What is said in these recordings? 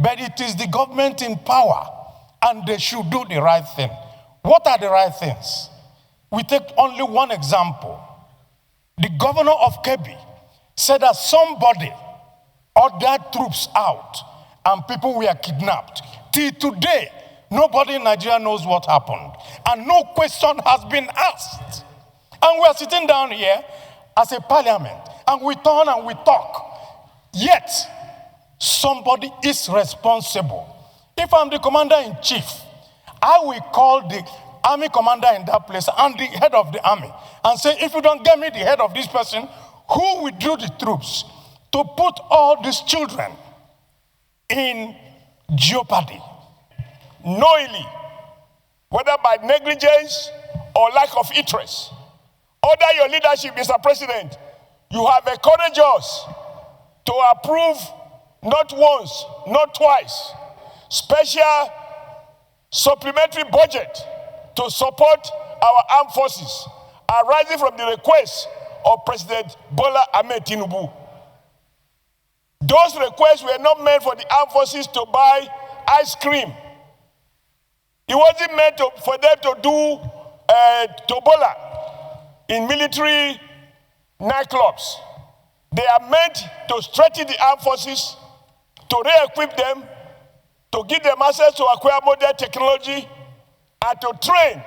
but it is the government in power, and they should do the right thing. What are the right things? We take only one example. The governor of Kebbi said that somebody ordered troops out and people were kidnapped. Till today, nobody in Nigeria knows what happened. And no question has been asked. And we are sitting down here as a parliament, and we turn and we talk. Yet, somebody is responsible. If I'm the commander-in-chief, I will call the army commander in that place and the head of the army and say, if you don't get me the head of this person, who withdrew the troops to put all these children in jeopardy? Knowingly, whether by negligence or lack of interest, under your leadership, Mr. President, you have encouraged us to approve not once, not twice, special supplementary budget to support our armed forces, arising from the request of President Bola Ahmed Tinubu. Those requests were not meant for the armed forces to buy ice cream. It wasn't meant for them to do tobola in military nightclubs. They are meant to strengthen the armed forces, to re-equip them, to give them access to acquire modern technology, and to train,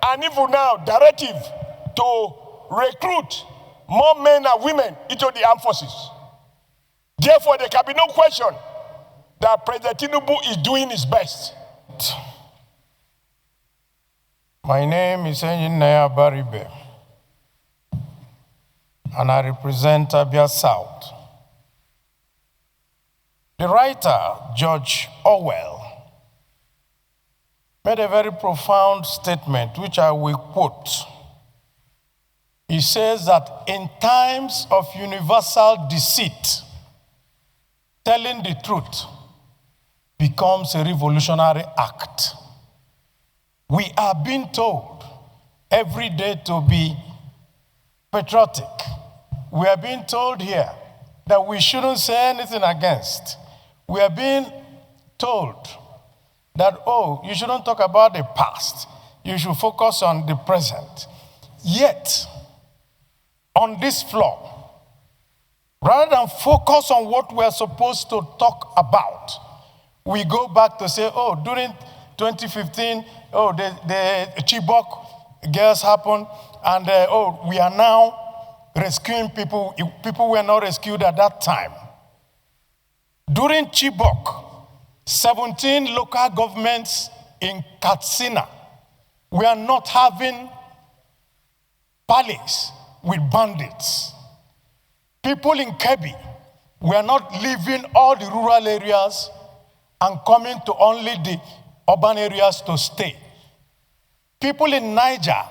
and even now, directive to recruit more men and women into the armed forces. Therefore, there can be no question that President Tinubu is doing his best. My name is Engineer Abaribe, and I represent Abia South. The writer, George Orwell, made a very profound statement, which I will quote. He says that in times of universal deceit, telling the truth becomes a revolutionary act. We are being told every day to be patriotic. We are being told here that we shouldn't say anything against. We are being told that, oh, you shouldn't talk about the past. You should focus on the present. Yet, on this floor, rather than focus on what we're supposed to talk about, we go back to say, oh, during 2015, oh, the Chibok girls happened, and oh, we are now rescuing people. People were not rescued at that time. During Chibok, 17 local governments in Katsina were not having parleys with bandits. People in Kebbi were not leaving all the rural areas and coming to only the urban areas to stay. People in Niger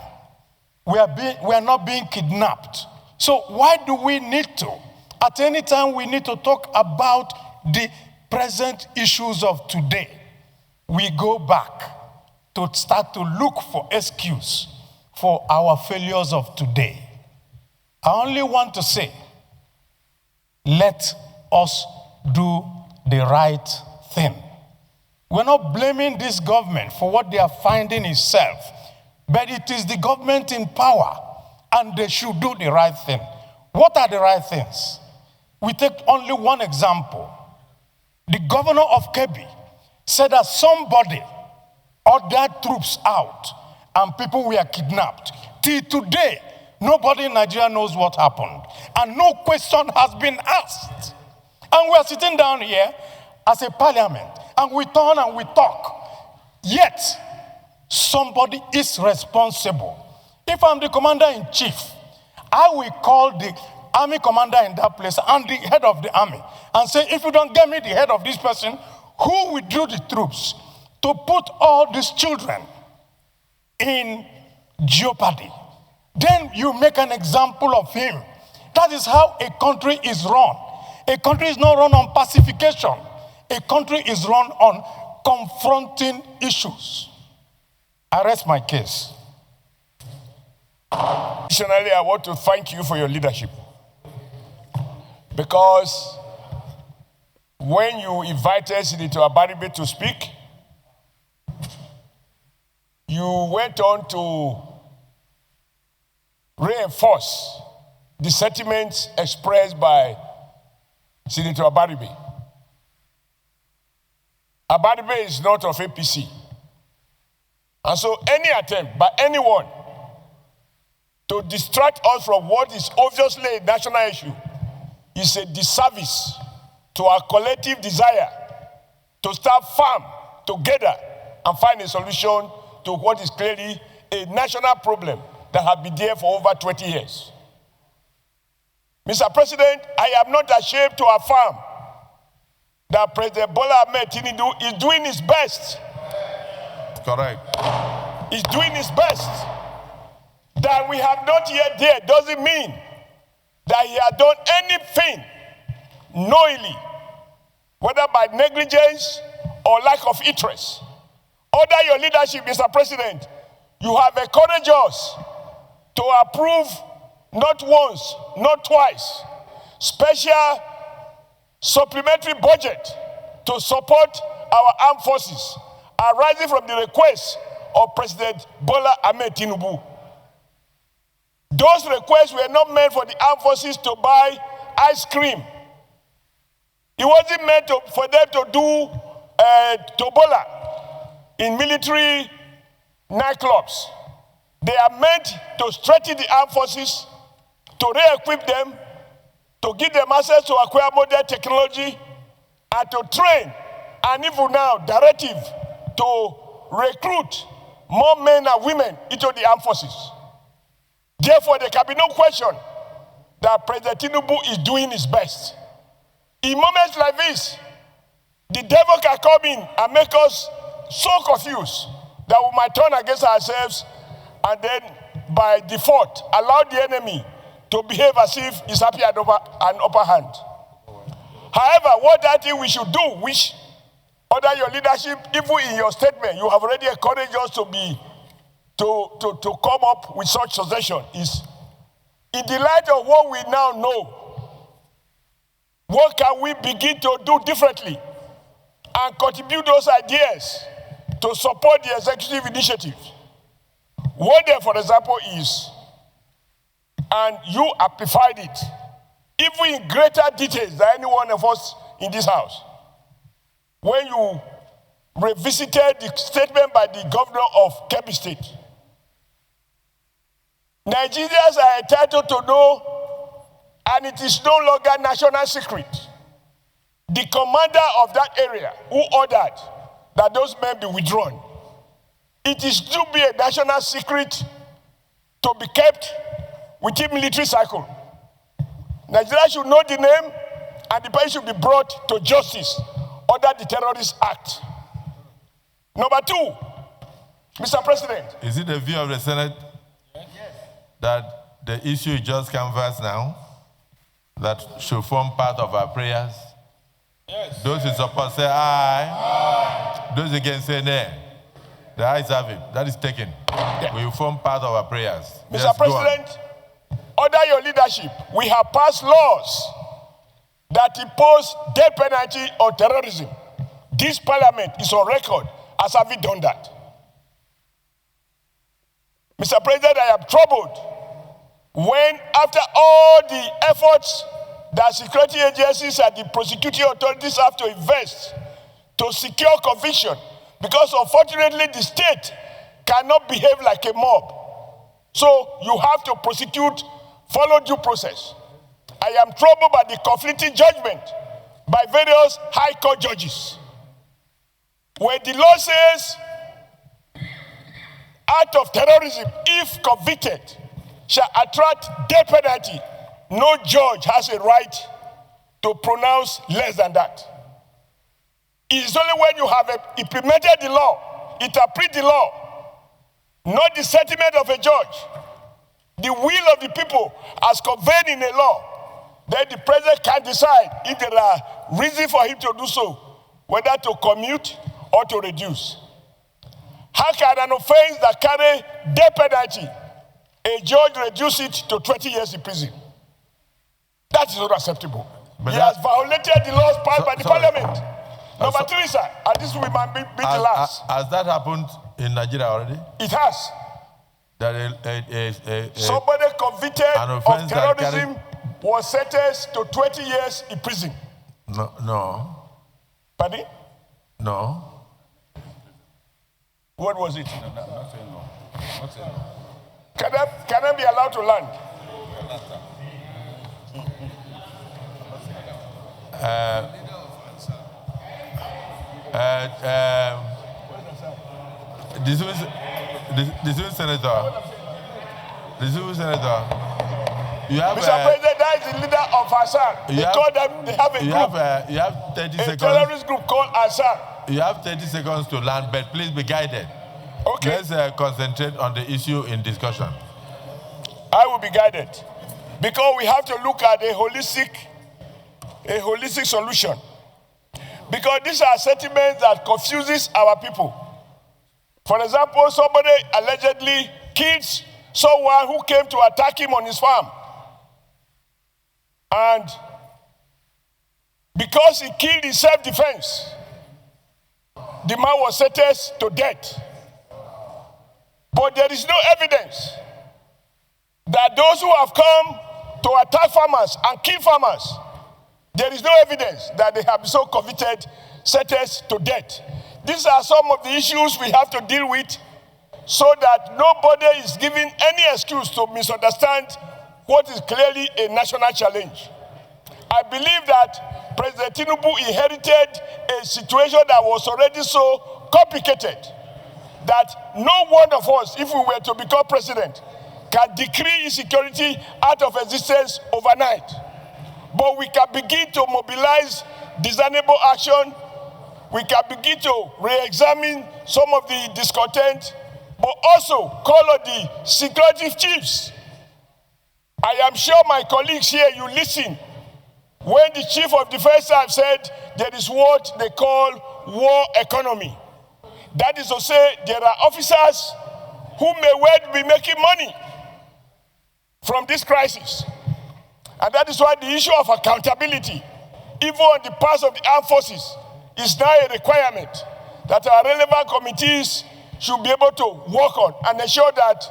were not being kidnapped. So why do we need to? At any time we need to talk about the present issues of today. We go back to start to look for excuse for our failures of today. I only want to say, let us do the right thing. We're not blaming this government for what they are finding itself, but it is the government in power, and they should do the right thing. What are the right things? We take only one example. The governor of Kebbi said that somebody ordered troops out and people were kidnapped. Till today, nobody in Nigeria knows what happened. And no question has been asked. And we are sitting down here as a parliament, and we turn and we talk. Yet, somebody is responsible. If I'm the commander-in-chief, I will call the army commander in that place and the head of the army and say, if you don't get me the head of this person, who withdrew the troops to put all these children in jeopardy? Then you make an example of him. That is how a country is run. A country is not run on pacification. A country is run on confronting issues. I rest my case. Additionally, I want to thank you for your leadership, because when you invited Senator Abaribe to speak, you went on to reinforce the sentiments expressed by Senator Abaribe. Abaribe is not of APC. And so any attempt by anyone to distract us from what is obviously a national issue is a disservice to our collective desire to stand firm together and find a solution to what is clearly a national problem that has been there for over 20 years. Mr. President, I am not ashamed to affirm that President Bola Ahmed Tinubu is doing his best. Correct. He's doing his best. That we have not yet there doesn't mean that he has done anything knowingly, whether by negligence or lack of interest. Under your leadership, Mr. President, you have encouraged us to approve not once, not twice, special supplementary budget to support our armed forces, arising from the request of President Bola Ahmed Tinubu. Those requests were not meant for the armed forces to buy ice cream. It wasn't meant for them to do tobola in military nightclubs. They are meant to strengthen the armed forces, to re-equip them, to give them access to acquire modern technology, and to train, and even now, directive to recruit more men and women into the armed forces. Therefore, there can be no question that President Tinubu is doing his best. In moments like this, the devil can come in and make us so confused that we might turn against ourselves and then, by default, allow the enemy to behave as if he's happy at an upper hand. However, what I think we should do, which under your leadership, even in your statement, you have already encouraged us to come up with such suggestion, is in the light of what we now know, what can we begin to do differently and contribute those ideas to support the executive initiative? One there, for example, is, and you amplified it, even in greater details than any one of us in this house, when you revisited the statement by the governor of Kebbi State. Nigerians are entitled to know, and it is no longer national secret, the commander of that area who ordered that those men be withdrawn. It is to be a national secret to be kept within military cycle. Nigeria should know the name, and the person should be brought to justice under the Terrorist Act. Number two, Mr. President. Is it the view of the Senate that the issue you just canvassed now, that should form part of our prayers? Yes. Those who support say aye. Aye. Those against say nay. The ayes have it. That is taken. Yeah. We will form part of our prayers. Mr. Yes, President, under your leadership, we have passed laws that impose death penalty on terrorism. This parliament is on record as having done that. Mr. President, I am troubled when, after all the efforts that security agencies and the prosecuting authorities have to invest to secure conviction, because unfortunately the state cannot behave like a mob. So you have to prosecute, follow due process. I am troubled by the conflicting judgment by various high court judges, where the law says act of terrorism, if convicted, shall attract death penalty. No judge has a right to pronounce less than that. It is only when you have implemented the law, interpret the law, not the sentiment of a judge, the will of the people as conveyed in a law, then the president can decide if there are reasons for him to do so, whether to commute or to reduce. How can an offense that carries death penalty, a judge reduce it to 20 years in prison? That is not acceptable. He has violated the laws passed by the Parliament. Number 3, sir, and this will be the last. Has that happened in Nigeria already? It has. Somebody convicted of terrorism was sentenced to 20 years in prison. No. Pardon? No. What was it? No, not saying no. Not saying no. Can I be allowed to land? The civil senator, you have, Mr. President, that is the leader of Assad. They have a group. You have 30 seconds. A terrorist group called Assad. You have 30 seconds to land, but please be guided. Okay. Let's concentrate on the issue in discussion. I will be guided. Because we have to look at a holistic solution. Because these are sentiments that confuses our people. For example, somebody allegedly kills someone who came to attack him on his farm. And because he killed in self-defense, the man was sentenced to death. But there is no evidence that those who have come to attack farmers and kill farmers, there is no evidence that they have been so convicted, sentenced to death. These are some of the issues we have to deal with so that nobody is given any excuse to misunderstand what is clearly a national challenge. I believe that President Tinubu inherited a situation that was already so complicated that no one of us, if we were to become president, can decree insecurity out of existence overnight. But we can begin to mobilize discernible action. We can begin to re-examine some of the discontent, but also call on the security chiefs. I am sure my colleagues here, you listen. When the chief of defense staff said there is what they call war economy. That is to say, there are officers who may well be making money from this crisis. And that is why the issue of accountability, even on the part of the armed forces, is now a requirement that our relevant committees should be able to work on and ensure that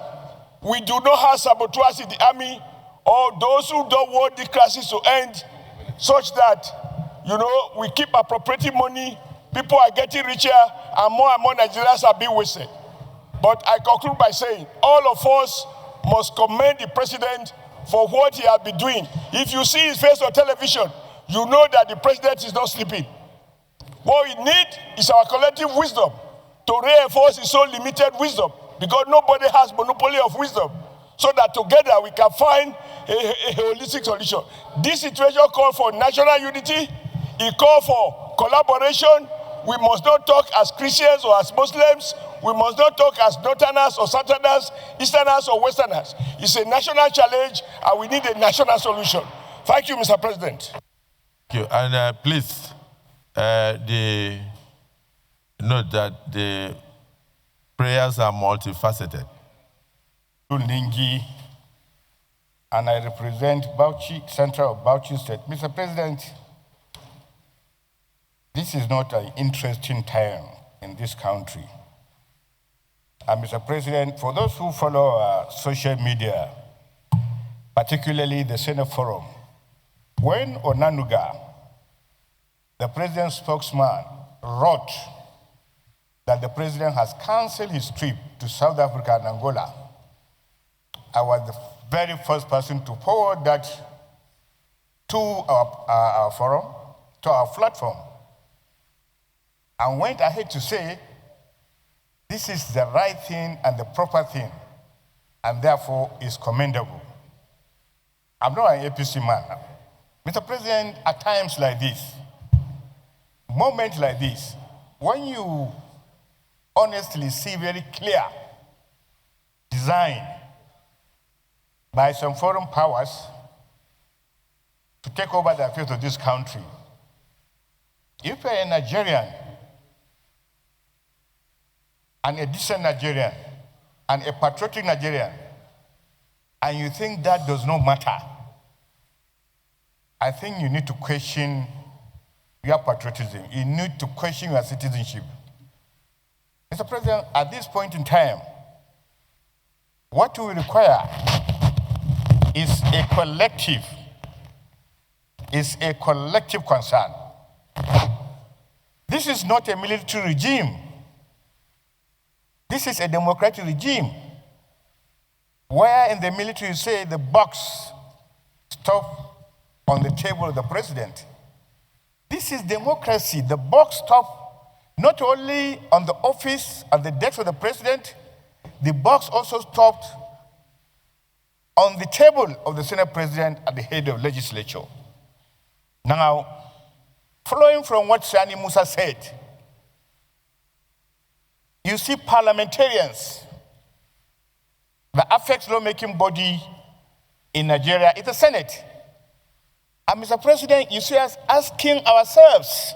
we do not have saboteurs in the army or those who don't want the crisis to end, such that, we keep appropriating money, people are getting richer, and more Nigerians are being wasted. But I conclude by saying, all of us must commend the president for what he has been doing. If you see his face on television, you know that the president is not sleeping. What we need is our collective wisdom to reinforce his own limited wisdom, because nobody has monopoly of wisdom, so that together we can find a holistic solution. This situation calls for national unity. It calls for collaboration. We must not talk as Christians or as Muslims. We must not talk as Northerners or Southerners, Easterners or Westerners. It's a national challenge, and we need a national solution. Thank you, Mr. President. Thank you. And please, note that the prayers are multifaceted. Ningi, and I represent Bauchi, Central of Bauchi State. Mr. President, this is not an interesting time in this country. And Mr. President, for those who follow social media, particularly the Senate Forum, when Onanuga, the president's spokesman, wrote that the president has canceled his trip to South Africa and Angola, I was the very first person to forward that to our forum, to our platform, and went ahead to say, this is the right thing and the proper thing, and therefore is commendable. I'm not an APC man. Mr. President, at times like this, moments like this, when you honestly see very clear design by some foreign powers to take over the affairs of this country, if you're a Nigerian, and a decent Nigerian, and a patriotic Nigerian, and you think that does not matter, I think you need to question your patriotism. You need to question your citizenship. Mr. President, at this point in time, what we require is a collective concern. This is not a military regime. This is a democratic regime, where in the military you say the box stop on the table of the president. This is democracy. The box stop not only on the office, at the desk of the president, the box also stopped on the table of the Senate president at the head of legislature. Now, following from what Sani Musa said, you see parliamentarians, the affects lawmaking body in Nigeria is the Senate. And Mr. President, you see us asking ourselves,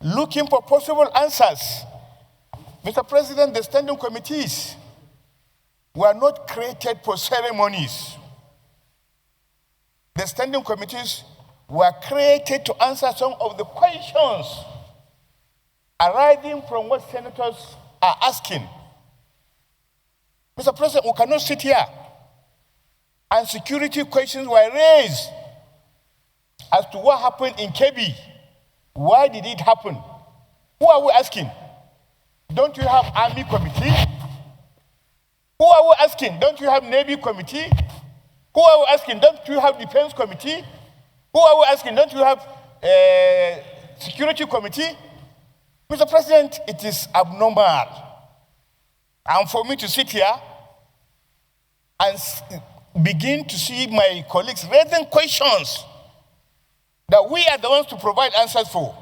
looking for possible answers. Mr. President, the standing committees were not created for ceremonies. The standing committees were created to answer some of the questions arising from what senators are asking. Mr. President, we cannot sit here and security questions were raised as to what happened in Kebbi. Why did it happen? Who are we asking? Don't you have Army Committee? Who are we asking? Don't you have Navy Committee? Who are we asking? Don't you have Defense Committee? Who are we asking? Don't you have Security Committee? Mr. President, it is abnormal. And for me to sit here and begin to see my colleagues raising questions that we are the ones to provide answers for.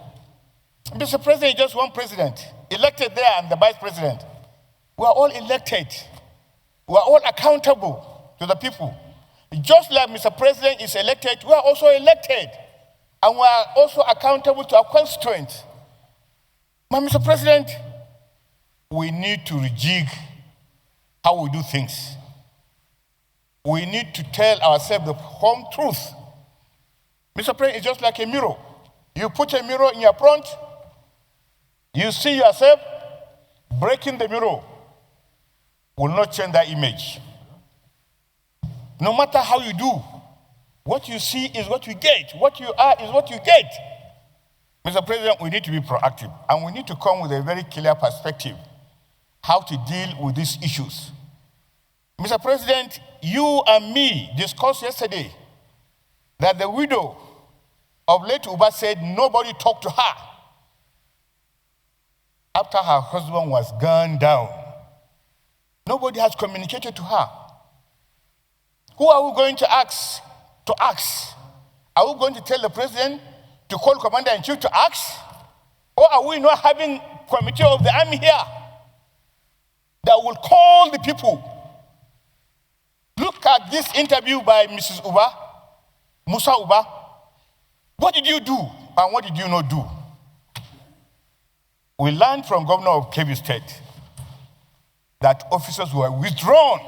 Mr. President, just one president, elected there and the vice president. We are all elected. We are all accountable to the people. Just like Mr. President is elected, we are also elected. And we are also accountable to our constituents. But Mr. President, we need to rejig how we do things. We need to tell ourselves the home truth. Mr. President, it's just like a mirror. You put a mirror in your front, you see yourself, breaking the mirror will not change that image. No matter how you do, what you see is what you get. What you are is what you get. Mr. President, we need to be proactive, and we need to come with a very clear perspective how to deal with these issues. Mr. President, you and me discussed yesterday that the widow of late Uba said nobody talked to her after her husband was gunned down. Nobody has communicated to her. Who are we going to ask? Are we going to tell the president to call commander-in-chief to ask? Or are we not having committee of the army here that will call the people? Look at this interview by Mrs. Uba, Musa Uba. What did you do and what did you not do? We learned from Governor of Kebbi State that officers were withdrawn.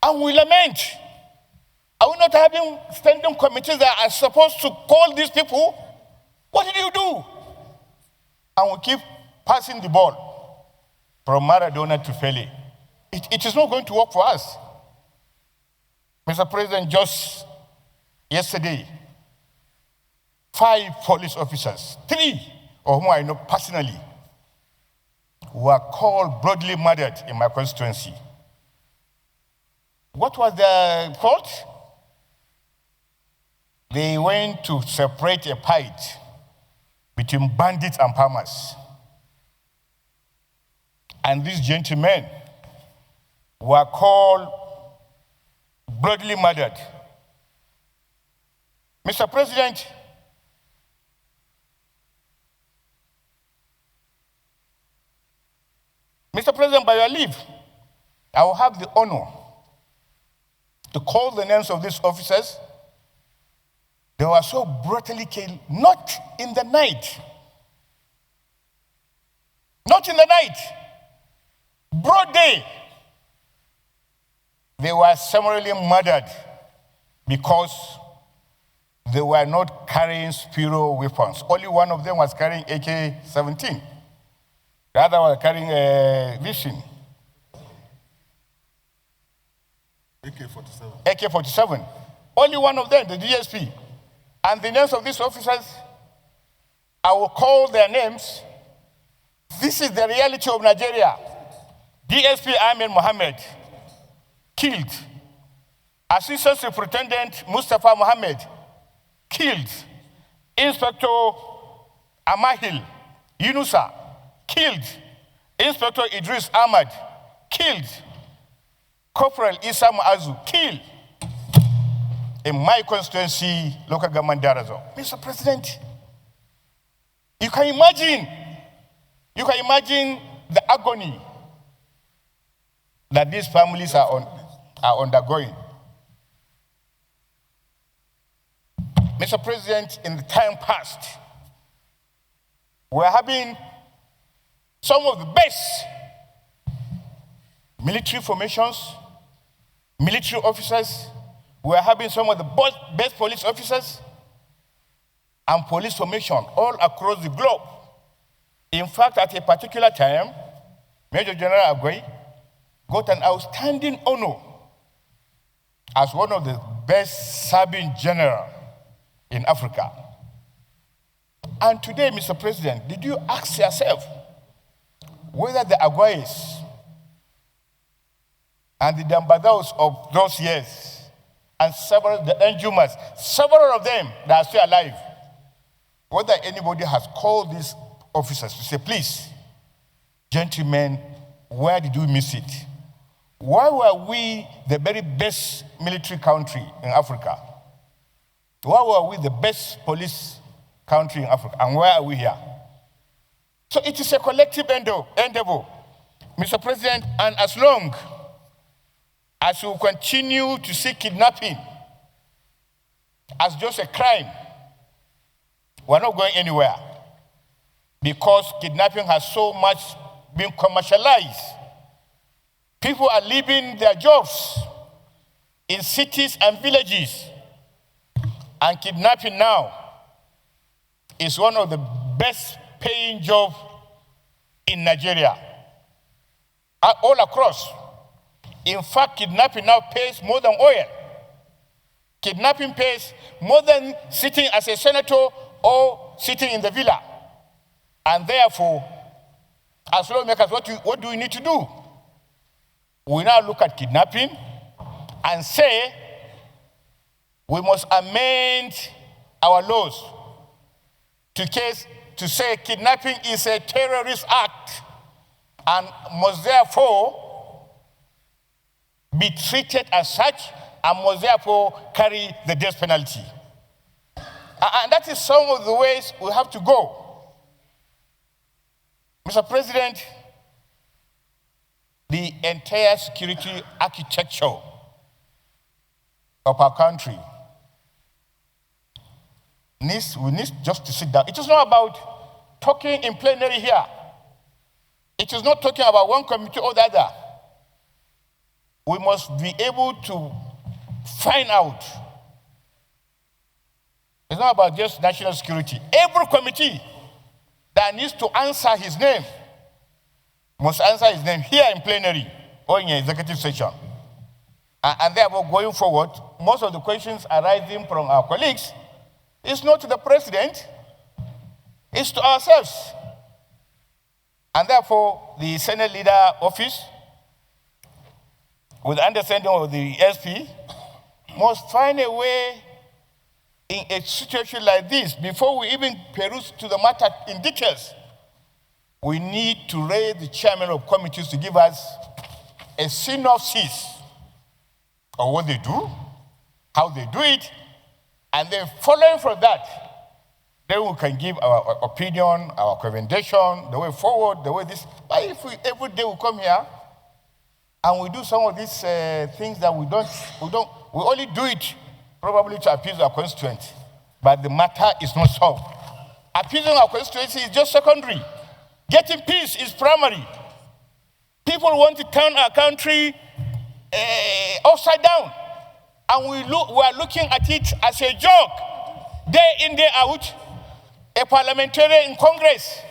And we lament. Are we not having standing committees that are supposed to call these people? What did you do? And we keep passing the ball from Maradona to Pele. It is not going to work for us. Mr. President, just yesterday, 5 police officers, 3 of whom I know personally, were called broadly murdered in my constituency. What was the fault? They went to separate a fight between bandits and farmers. And these gentlemen were called brutally murdered. Mr. President, by your leave, I will have the honor to call the names of these officers. They were so brutally killed, not in the night. Not in the night. Broad day. they were summarily murdered because they were not carrying Spiro weapons. Only one of them was carrying AK-17. The other was carrying a Vision. AK-47. AK-47. Only one of them, the DSP. And the names of these officers, I will call their names. This is the reality of Nigeria. DSP Ahmed Mohammed, killed. Assistant Superintendent Mustafa Mohammed, killed. Inspector Amahil Yunusa, killed. Inspector Idris Ahmad, killed. Corporal Isa Muazu, killed. In my constituency, local government Darazo. Mr. President, you can imagine the agony that these families are undergoing. Mr. President, in the time past, we're having some of the best military formations, military officers. We're having some of the best police officers and police formation all across the globe. In fact, at a particular time, Major General Agwai got an outstanding honor as one of the best serving general in Africa. And today, Mr. President, did you ask yourself whether the Agwais and the Dambados of those years and several, the Njumas, several of them that are still alive, whether anybody has called these officers to say, please, gentlemen, where did we miss it? Why were we the very best military country in Africa? Why were we the best police country in Africa? And where are we here? So it is a collective endeavor, Mr. President, and as long as we continue to see kidnapping as just a crime, we're not going anywhere, because kidnapping has so much been commercialized. People are leaving their jobs in cities and villages, and kidnapping now is one of the best paying jobs in Nigeria, all across. In fact, kidnapping now pays more than oil. Kidnapping pays more than sitting as a senator or sitting in the villa. And therefore, as lawmakers, what do we need to do? We now look at kidnapping and say we must amend our laws to say kidnapping is a terrorist act and must therefore be treated as such and must therefore carry the death penalty. And that is some of the ways we have to go. Mr. President, the entire security architecture of our country we need just to sit down. It is not about talking in plenary here. It is not talking about one committee or the other. We must be able to find out. It's not about just national security. Every committee that needs to answer his name must answer his name here in plenary or in executive session. And therefore, going forward, most of the questions arising from our colleagues is not to the president, it's to ourselves. And therefore, the Senate Leader Office, with the understanding of the SP, must find a way in a situation like this, before we even peruse to the matter in details, we need to raise the chairman of committees to give us a synopsis of what they do, how they do it, and then following from that, then we can give our opinion, our recommendation, the way forward, the way this. But if we every day we come here and we do some of these things that we only do it probably to appease our constituents, but the matter is not solved. Appeasing our constituency is just secondary. Getting peace is primary. People want to turn our country upside down. And we are looking at it as a joke. Day in, day out, a parliamentary in Congress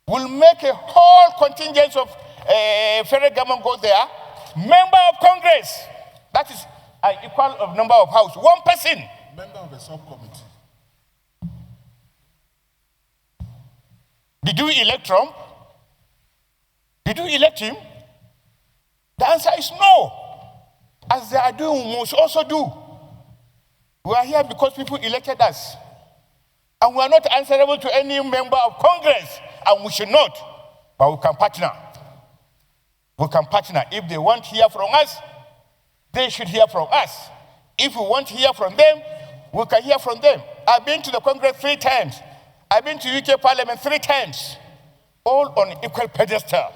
will make a whole contingent of federal government go there. Member of Congress, that is equal of number of house. One person. Member of a subcommittee. Did you elect Trump? Did you elect him? The answer is no. As they are doing, we must also do. We are here because people elected us. And we are not answerable to any member of Congress, and we should not. But we can partner. We can partner. If they want to hear from us, they should hear from us. If we want to hear from them, we can hear from them. I've been to the Congress 3 times. I've been to UK Parliament 3 times. All on equal pedestal.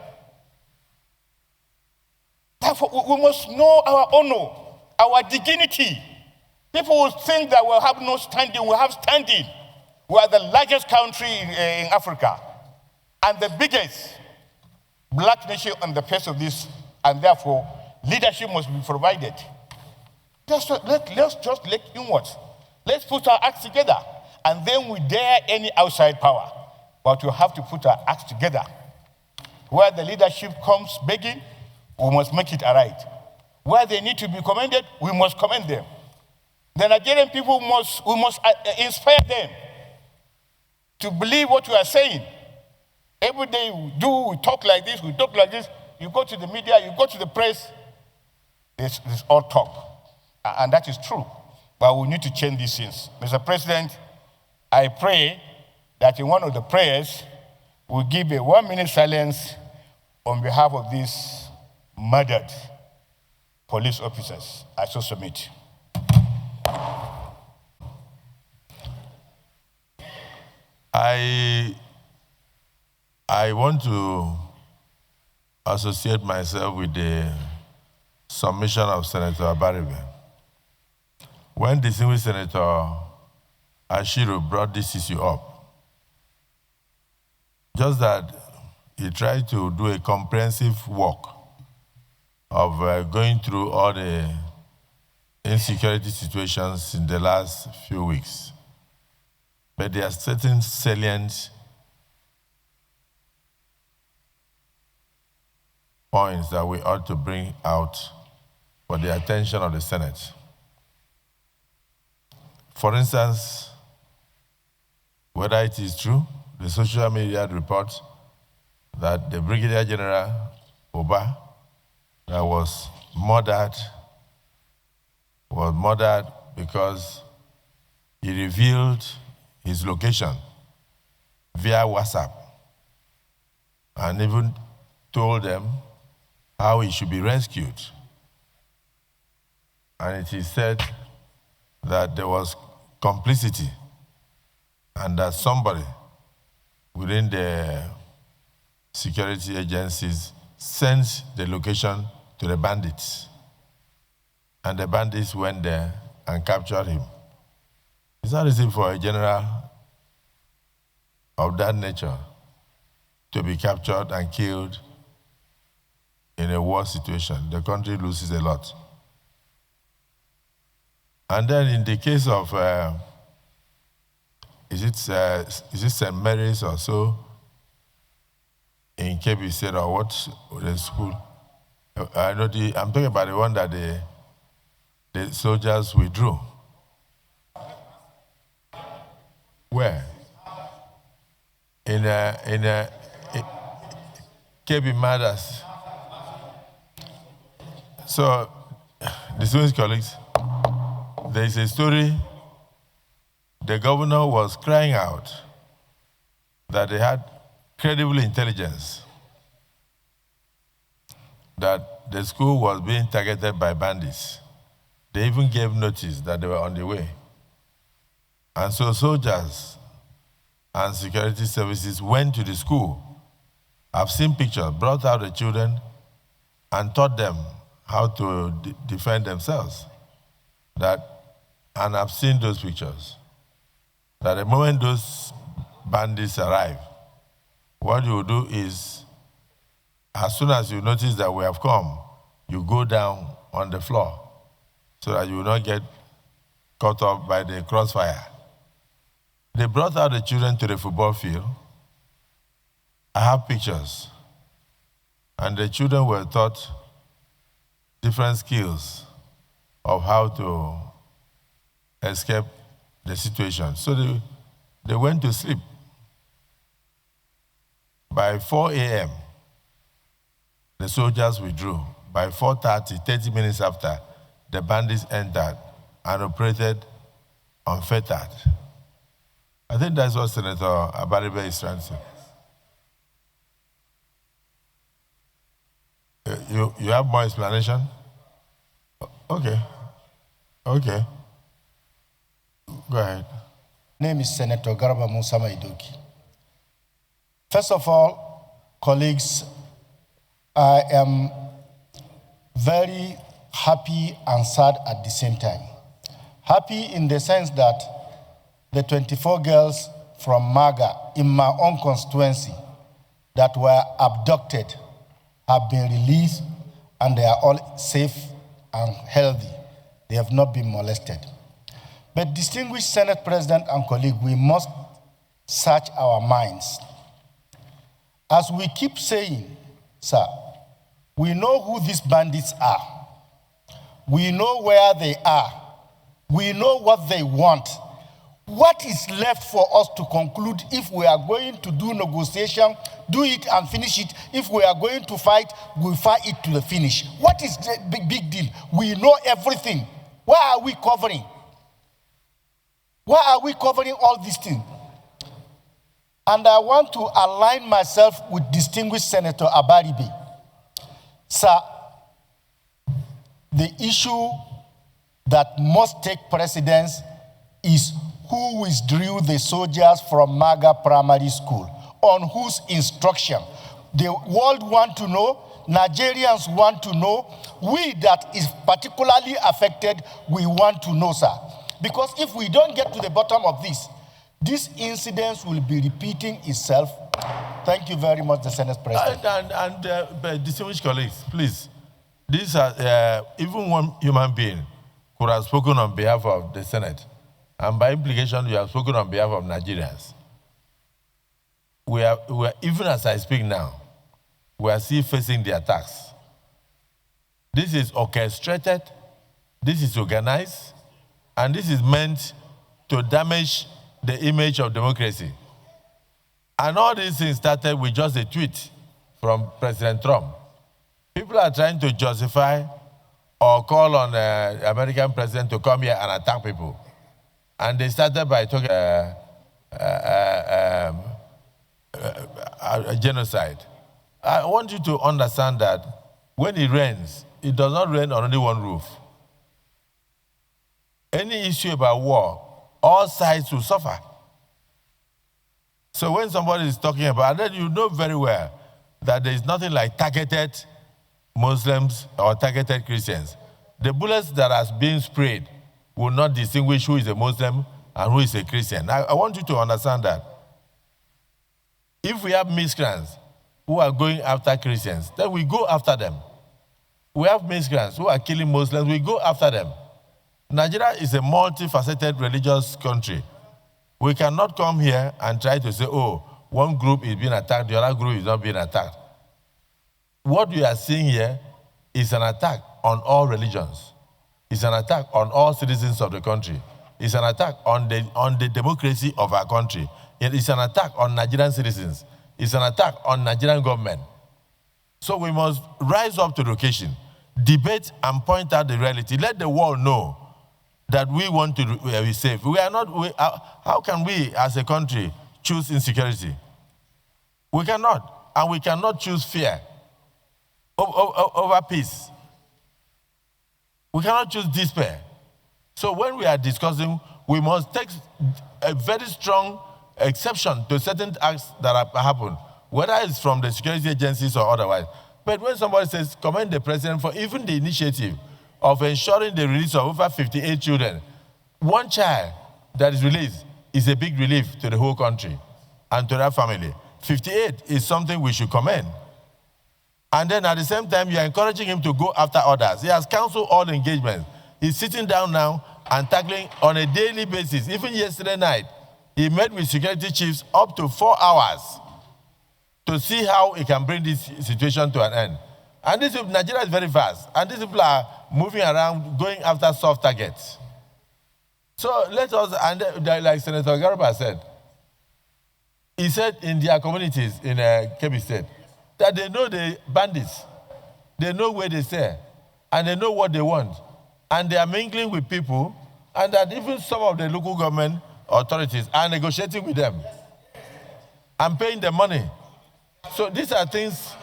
Therefore, we must know our honor, our dignity. People will think that we have no standing. We have standing. We are the largest country in Africa and the biggest black nation on the face of this, and therefore, leadership must be provided. Let's just look inward. Let's put our acts together, and then we dare any outside power. But we have to put our acts together. Where the leadership comes begging, we must make it aright. Where they need to be commended, we must commend them. The Nigerian people we must inspire them to believe what we are saying. Every day we talk like this, we talk like this. You go to the media, you go to the press, it's all talk. And that is true. But we need to change these things. Mr. President, I pray that in one of the prayers, we'll give a 1-minute silence on behalf of these murdered police officers. I so submit. I want to associate myself with the submission of Senator Abaribe. When distinguished Senator Ashiru brought this issue up, just that he tried to do a comprehensive work of going through all the insecurity situations in the last few weeks. But there are certain salient points that we ought to bring out for the attention of the Senate. For instance, whether it is true, the social media report that the Brigadier General Oba that was murdered because he revealed his location via WhatsApp and even told them how he should be rescued. And it is said that there was complicity and that somebody within the security agencies sent the location to the bandits. And the bandits went there and captured him. It's not easy for a general of that nature to be captured and killed in a war situation. The country loses a lot. And then in the case of, is it St. Mary's or so, in Kebbi State or what, the school? I'm talking about the one that the soldiers withdrew. Where? In Kebbi Matters. So, distinguished colleagues, there is a story. The governor was crying out that they had credible intelligence that the school was being targeted by bandits. They even gave notice that they were on the way. And so soldiers and security services went to the school. I've seen pictures, brought out the children and taught them how to defend themselves. And I've seen those pictures. That the moment those bandits arrive, what you do is As soon as you notice that we have come, you go down on the floor so that you will not get caught up by the crossfire. They brought out the children to the football field. I have pictures. And the children were taught different skills of how to escape the situation. So they went to sleep. By 4 a.m., the soldiers withdrew. By 4:30, 30 minutes after, the bandits entered and operated unfettered. I think that's what Senator Abaribe is trying to say. You have more explanation? Okay. Okay. Go ahead. Name is Senator Garba Musa Maidoki. First of all, colleagues, I am very happy and sad at the same time. Happy in the sense that the 24 girls from Maga in my own constituency that were abducted have been released and they are all safe and healthy. They have not been molested. But distinguished Senate President and colleague, we must search our minds. As we keep saying, sir, we know who these bandits are. We know where they are. We know what they want. What is left for us to conclude if we are going to do negotiation, do it and finish it? If we are going to fight, we fight it to the finish. What is the big deal? We know everything. Why are we covering? Why are we covering all these things? And I want to align myself with distinguished Senator Abaribe. Sir, the issue that must take precedence is who withdrew the soldiers from Maga Primary School, on whose instruction. The world want to know, Nigerians want to know, we that is particularly affected, we want to know, sir. Because if we don't get to the bottom of this incident will be repeating itself. Thank you very much, the Senate President. And distinguished colleagues, please, these are, even one human being could have spoken on behalf of the Senate. And by implication, you have spoken on behalf of Nigerians. We are, even as I speak now, we are still facing the attacks. This is orchestrated, this is organized, and this is meant to damage the image of democracy. And all these things started with just a tweet from President Trump. People are trying to justify or call on the American president to come here and attack people. And they started by talking genocide. I want you to understand that when it rains, it does not rain on only one roof. Any issue about war, all sides will suffer. So when somebody is talking about it, then you know very well that there is nothing like targeted Muslims or targeted Christians. The bullets that are being sprayed will not distinguish who is a Muslim and who is a Christian. I want you to understand that. If we have miscreants who are going after Christians, then we go after them. We have miscreants who are killing Muslims, we go after them. Nigeria is a multifaceted religious country. We cannot come here and try to say, oh, one group is being attacked, the other group is not being attacked. What we are seeing here is an attack on all religions. It's an attack on all citizens of the country. It's an attack on the democracy of our country. It's an attack on Nigerian citizens. It's an attack on Nigerian government. So we must rise up to the occasion, debate and point out the reality. Let the world know that we want to be safe. We are not, how can we as a country choose insecurity? We cannot. And we cannot choose fear over peace. We cannot choose despair. So when we are discussing, we must take a very strong exception to certain acts that have happened, whether it's from the security agencies or otherwise. But when somebody says, commend the president for even the initiative of ensuring the release of over 58 children, one child that is released is a big relief to the whole country and to that family. 58 is something we should commend. And then at the same time, you're encouraging him to go after others. He has canceled all engagements. He's sitting down now and tackling on a daily basis. Even yesterday night, he met with security chiefs up to 4 hours to see how he can bring this situation to an end. And this Nigeria is very fast. And these people are moving around, going after soft targets. So let us, and like Senator Garba said, he said in their communities in Kebbi State, that they know the bandits, they know where they stay, and they know what they want. And they are mingling with people, and that even some of the local government authorities are negotiating with them and paying them money. So these are things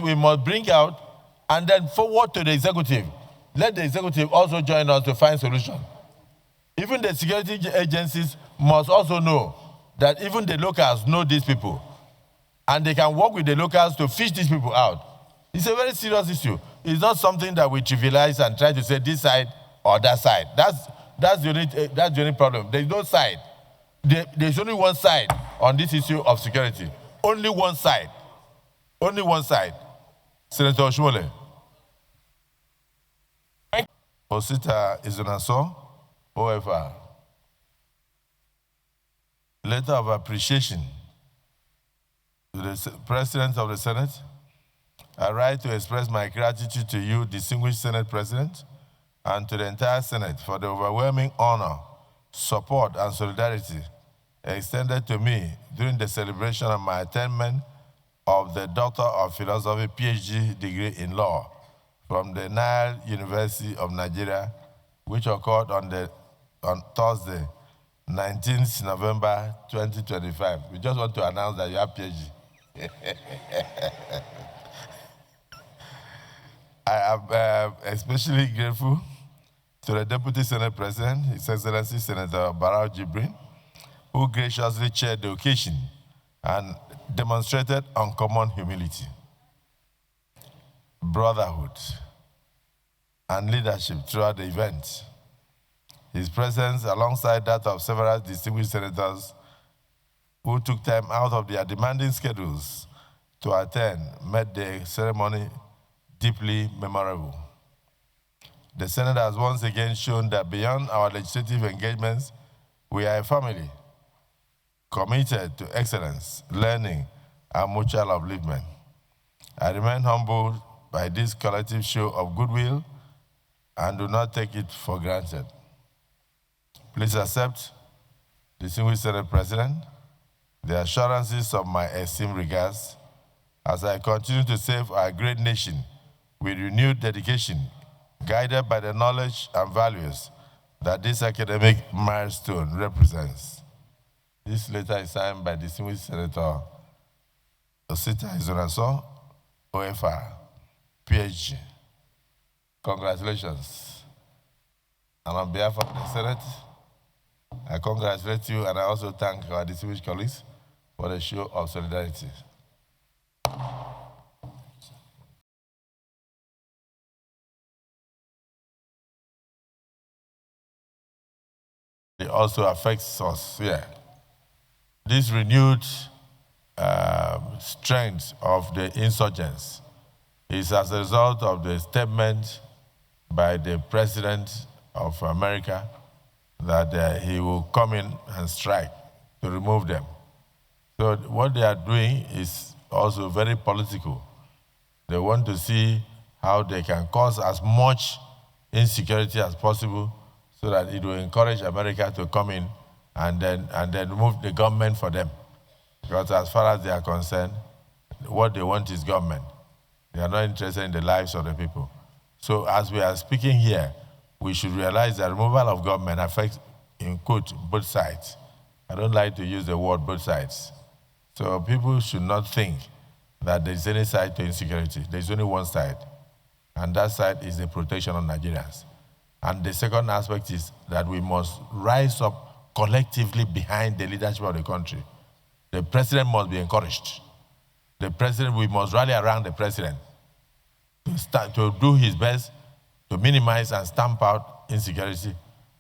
we must bring out and then forward to the executive. Let the executive also join us to find solutions. Even the security agencies must also know that even the locals know these people, and they can work with the locals to fish these people out. It's a very serious issue. It's not something that we trivialize and try to say this side or that side. That's the only problem. There's no side. There's only one side on this issue of security. Only one side. Only one side. Senator Oshimole. Osita Izunaso, OFR. Letter of appreciation to the President of the Senate. I write to express my gratitude to you, distinguished Senate President, and to the entire Senate for the overwhelming honor, support, and solidarity extended to me during the celebration of my attainment of the Doctor of Philosophy PhD degree in law from the Nile University of Nigeria, which occurred on Thursday, 19th November 2025. We just want to announce that you have PhD. I am especially grateful to the Deputy Senate President, His Excellency Senator Barau Jibrin, who graciously chaired the occasion and demonstrated uncommon humility, brotherhood, and leadership throughout the event. His presence, alongside that of several distinguished senators who took time out of their demanding schedules to attend, made the ceremony deeply memorable. The Senate has once again shown that beyond our legislative engagements, we are a family committed to excellence, learning, and mutual upliftment. I remain humbled by this collective show of goodwill and do not take it for granted. Please accept, distinguished Senate President, the assurances of my esteemed regards as I continue to serve our great nation with renewed dedication, guided by the knowledge and values that this academic milestone represents. This letter is signed by distinguished Senator Osita Izunaso, OFR, PhD. Congratulations. And on behalf of the Senate, I congratulate you, and I also thank our distinguished colleagues for the show of solidarity. It also affects us here. This renewed strength of the insurgents is as a result of the statement by the President of America that he will come in and strike to remove them. So what they are doing is also very political. They want to see how they can cause as much insecurity as possible so that it will encourage America to come in and then remove the government for them. Because as far as they are concerned, what they want is government. They are not interested in the lives of the people. So as we are speaking here, we should realize that removal of government affects, in quote, both sides. I don't like to use the word both sides. So people should not think that there is any side to insecurity. There is only one side, and that side is the protection of Nigerians. And the second aspect is that we must rise up collectively behind the leadership of the country. The president must be encouraged. We must rally around the president to do his best to minimize and stamp out insecurity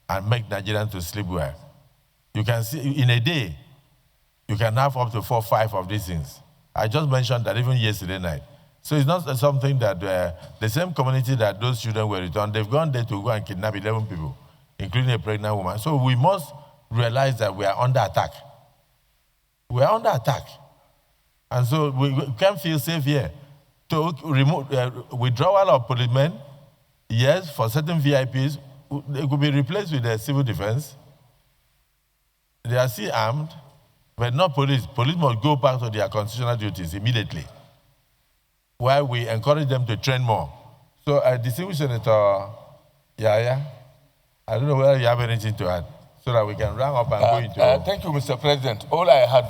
and make Nigerians to sleep well. You can see in a day, you can have up to 4 or 5 of these things. I just mentioned that even yesterday night, So it's not something that the same community that those children were returned, they've gone there to go and kidnap 11 people, including a pregnant woman. So we must realize that we are under attack. We are under attack. And so we can't feel safe here. To remove withdrawal of policemen, yes, for certain VIPs, they could be replaced with the civil defense. They are still armed, but not police. Police must go back to their constitutional duties immediately, while we encourage them to train more. So, distinguished Senator Yaya, I don't know whether you have anything to add, so that we can round up and go into... Thank you, Mr. President. All I had